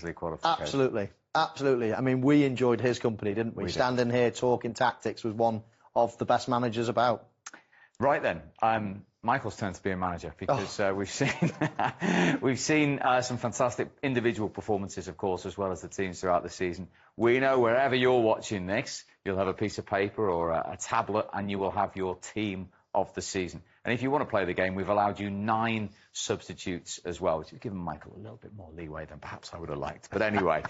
League qualification. Absolutely, absolutely. I mean, we enjoyed his company, didn't we? We did. Standing here talking tactics was one of the best managers about. Right then, Michael's turn to be a manager because we've seen some fantastic individual performances, of course, as well as the teams throughout the season. We know wherever you're watching this, you'll have a piece of paper or a tablet, and you will have your team of the season. And if you want to play the game, we've allowed you 9 substitutes as well, which has given Michael a little bit more leeway than perhaps I would have liked. But anyway,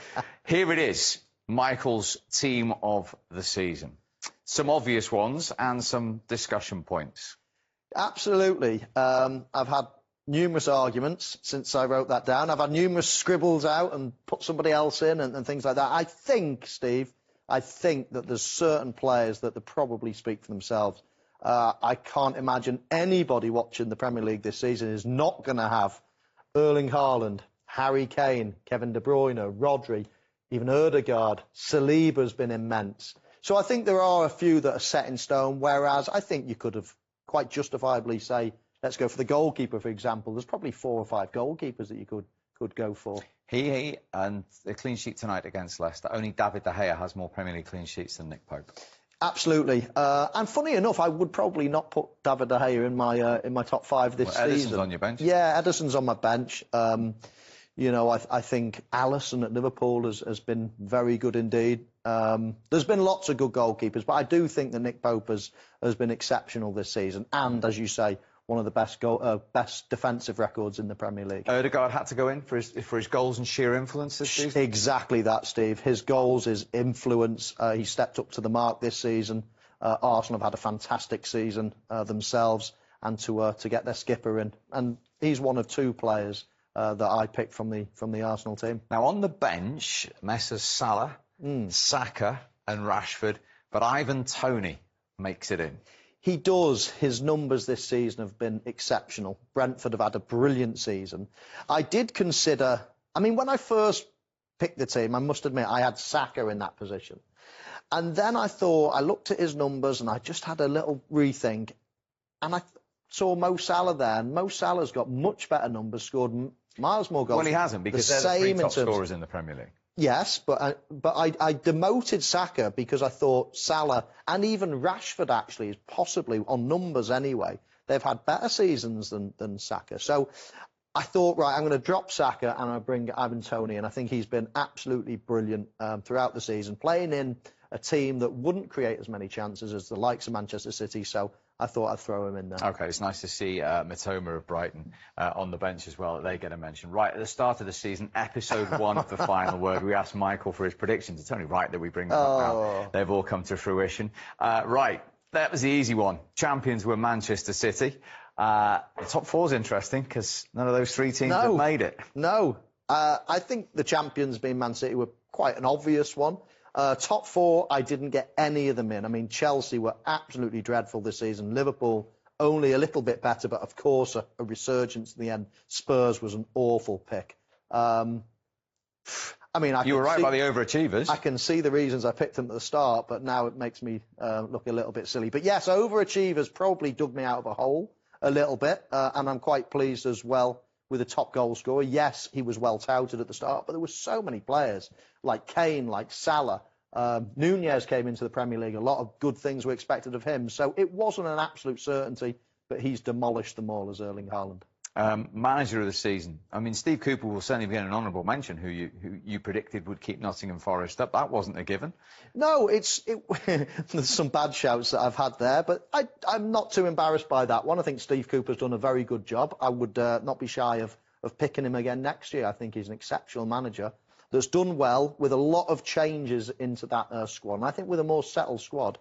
here it is, Michael's team of the season. Some obvious ones and some discussion points. Absolutely. I've had numerous arguments since I wrote that down. I've had numerous scribbles out and put somebody else in and things like that. I think, Steve, that there's certain players that probably speak for themselves. I can't imagine anybody watching the Premier League this season is not going to have Erling Haaland, Harry Kane, Kevin De Bruyne, Rodri, even Odegaard. Saliba's been immense. So I think there are a few that are set in stone, whereas I think you could have quite justifiably say, let's go for the goalkeeper, for example. There's probably 4 or 5 goalkeepers that you could go for. He and the clean sheet tonight against Leicester. Only David De Gea has more Premier League clean sheets than Nick Pope. Absolutely. And funny enough, I would probably not put David De Gea in my top 5 this season. Ederson's on your bench? Yeah, Ederson's on my bench. You know, I think Alisson at Liverpool has been very good indeed. There's been lots of good goalkeepers, but I do think that Nick Pope has been exceptional this season. And, as you say, one of the best defensive records in the Premier League. Odegaard had to go in for his goals and sheer influence this season? Exactly that, Steve. His goals, his influence. He stepped up to the mark this season. Arsenal have had a fantastic season themselves, and to get their skipper in. And he's one of 2 players that I picked from the Arsenal team. Now, on the bench, Messrs Salah, Saka and Rashford, but Ivan Toney makes it in. He does. His numbers this season have been exceptional. Brentford have had a brilliant season. I did consider... I mean, when I first picked the team, I must admit, I had Saka in that position. And then I looked at his numbers and I just had a little rethink. And I saw Mo Salah there. And Mo Salah's got much better numbers, scored miles more goals. Well, he hasn't, because they're the 3 top scorers in the Premier League. Yes, but I demoted Saka because I thought Salah and even Rashford actually is possibly, on numbers anyway, they've had better seasons than Saka. So I thought, right, I'm going to drop Saka and I'll bring Ivan Toney, and I think he's been absolutely brilliant throughout the season, playing in a team that wouldn't create as many chances as the likes of Manchester City. So I thought I'd throw him in there. OK, it's nice to see Matoma of Brighton on the bench as well. They get a mention. Right, at the start of the season, episode 1 of The Final Word, we asked Michael for his predictions. It's only right that we bring them up now. They've all come to fruition. Right, that was the easy one. Champions were Manchester City. The top 4's interesting because none of those 3 teams have made it. No. I think the champions being Man City were quite an obvious one. Top 4, I didn't get any of them in. I mean, Chelsea were absolutely dreadful this season. Liverpool, only a little bit better, but of course a resurgence in the end. Spurs was an awful pick. I mean, you were right by the overachievers. I can see the reasons I picked them at the start, but now it makes me look a little bit silly. But yes, overachievers probably dug me out of a hole a little bit, and I'm quite pleased as well with the top goal scorer. Yes, he was well touted at the start, but there were so many players like Kane, like Salah. Nunez came into the Premier League. A lot of good things were expected of him. So it wasn't an absolute certainty, but he's demolished them all as Erling Haaland. Manager of the season. I mean, Steve Cooper will certainly be an honourable mention, who you predicted would keep Nottingham Forest up. That wasn't a given. No, there's some bad shouts that I've had there, but I'm not too embarrassed by that one. I think Steve Cooper's done a very good job. I would not be shy of picking him again next year. I think he's an exceptional manager that's done well with a lot of changes into that squad. And I think with a more settled squad,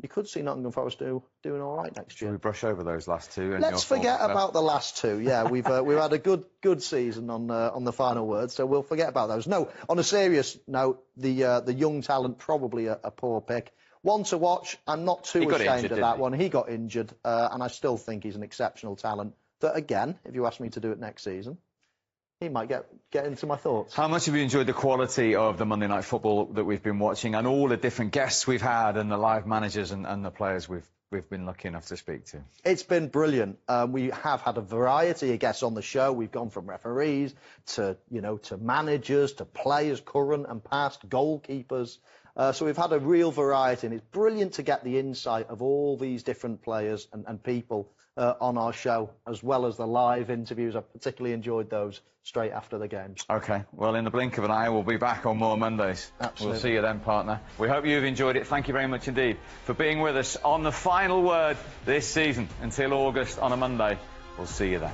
you could see Nottingham Forest doing all right next year. Shall we brush over those last 2? Let's forget about the last 2. Yeah, we've had a good season on the Final Word, so we'll forget about those. No, on a serious note, the young talent probably a poor pick. One to watch. I'm not too ashamed of that one. He got injured, and I still think he's an exceptional talent. That again, if you ask me to do it next season, he might get into my thoughts. How much have you enjoyed the quality of the Monday Night Football that we've been watching, and all the different guests we've had, and the live managers and the players we've we've been lucky enough to speak to. It's been brilliant. We have had a variety of guests on the show. We've gone from referees to managers, to players, current and past, goalkeepers. So we've had a real variety, and it's brilliant to get the insight of all these different players and people on our show, as well as the live interviews. I've particularly enjoyed those straight after the games. OK, well, in the blink of an eye, we'll be back on more Mondays. Absolutely. We'll see you then, partner. We hope you've enjoyed it. Thank you very much indeed for being with us on the final word this season. Until August on a Monday, we'll see you then.